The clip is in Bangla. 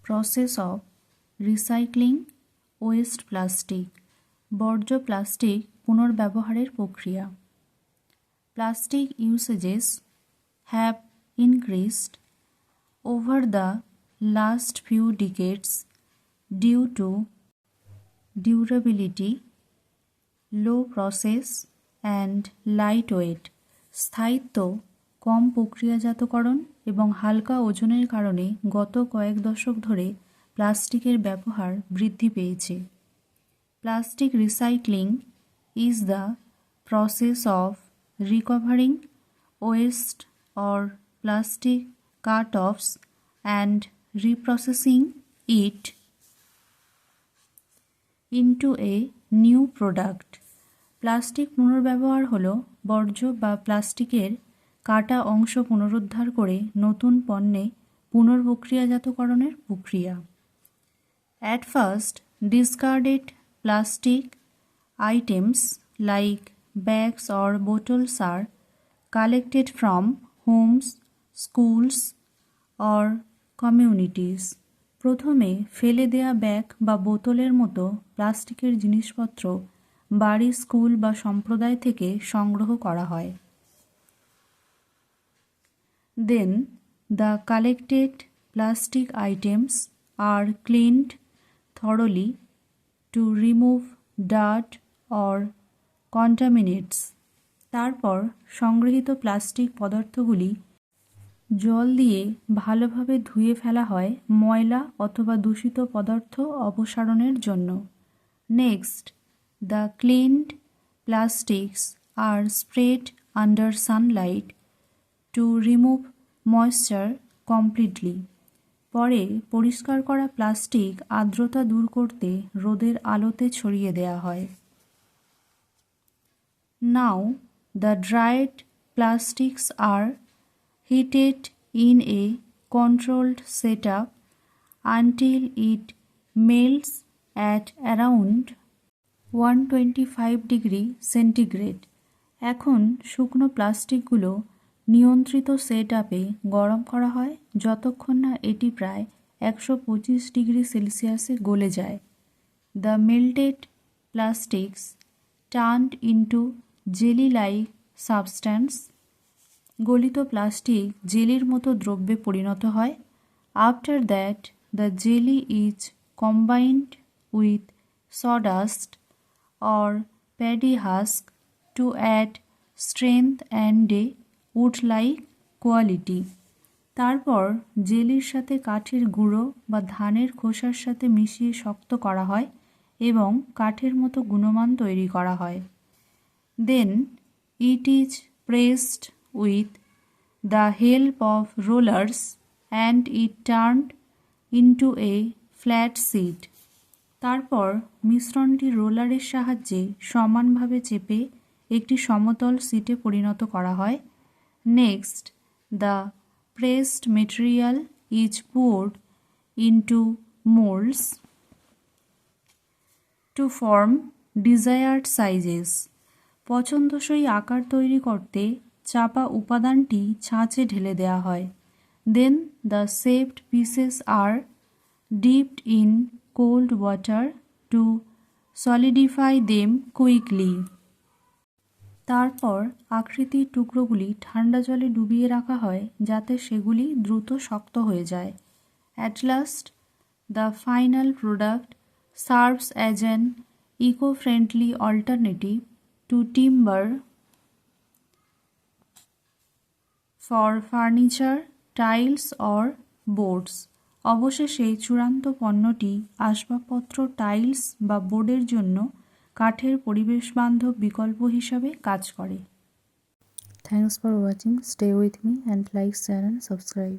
Process of recycling waste plastic, বর্জ্য প্লাস্টিক পুনর্ব্যবহারের প্রক্রিয়া। Plastic usages have increased over the last few decades due to durability, low process and lightweight, স্থায়িত্ব, কম প্রক্রিয়াজাতকরণ এবং হালকা ওজনের কারণে গত কয়েক দশক ধরে প্লাস্টিকের ব্যবহার বৃদ্ধি পেয়েছে। Plastic recycling is the process of recovering waste or plastic cut-offs and reprocessing it into a new product. Plastic পুনর্ব্যবহার হলো বর্জ্য বা প্লাস্টিকের কাটা অংশ পুনরুদ্ধার করে নতুন পণ্যে পুনর্প্রক্রিয়াজাতকরণের প্রক্রিয়া। At first, discarded plastic items like bags or bottles are collected from homes, schools or communities. প্রথমে ফেলে দেয়া ব্যাগ বা বোতলের মতো প্লাস্টিকের জিনিসপত্র বাড়ি, স্কুল বা সম্প্রদায় থেকে সংগ্রহ করা হয়। Then the collected plastic items are cleaned thoroughly to remove dirt or contaminants. তারপর সংগৃহীত প্লাস্টিক পদার্থগুলি জল দিয়ে ভালোভাবে ধুয়ে ফেলা হয় ময়লা অথবা দূষিত পদার্থ অপসারণের জন্য। Next, the cleaned plastics are spread under sunlight to remove moisture completely. পরে পরিষ্কার করা প্লাস্টিক আর্দ্রতা দূর করতে রোদের আলোতে ছড়িয়ে দেওয়া হয়। Now the dried plastics are heated in a controlled setup until it melts at around 125 degree centigrade. এখন শুকনো প্লাস্টিকগুলো নিয়ন্ত্রিত সেট আপে গরম করা হয় যতক্ষণ না এটি প্রায় 125 ডিগ্রি সেলসিয়াসে গলে যায়। The melted plastics turned into jelly like substance. গলিত প্লাস্টিক জেলির মতো দ্রব্যে পরিণত হয়। After that the jelly is combined with sawdust or paddy husk to add strength and a wood like quality. তারপর জেলির সাথে কাঠের গুঁড়ো বা ধানের খোসার সাথে মিশিয়ে শক্ত করা হয় এবং কাঠের মতো গুণমান তৈরি করা হয়। Then it is pressed with the help of rollers and it turned into a flat sheet. তারপর মিশ্রণটি রোলারের সাহায্যে সমানভাবে চেপে একটি সমতল সিটে পরিণত করা হয়। Next, the pressed material is poured into molds to form desired sizes. পছন্দসই আকার তৈরি করতে চাপা উপাদানটি ছাঁচে ঢেলে দেওয়া হয়। Then the shaped pieces are dipped in cold water to solidify them quickly. তারপর আকৃতির টুকরোগুলি ঠান্ডা জলে ডুবিয়ে রাখা হয় যাতে সেগুলি দ্রুত শক্ত হয়ে যায়। At last the final product serves as an eco-friendly alternative to timber for furniture, tiles or boards. অবশেষে চূড়ান্ত পণ্যটি আসবাবপত্র, টাইলস বা বোর্ডের জন্য কাঠের পরিবেশবান্ধব বিকল্প হিসাবে কাজ করে। Thanks for watching. Stay with me and like, share and subscribe.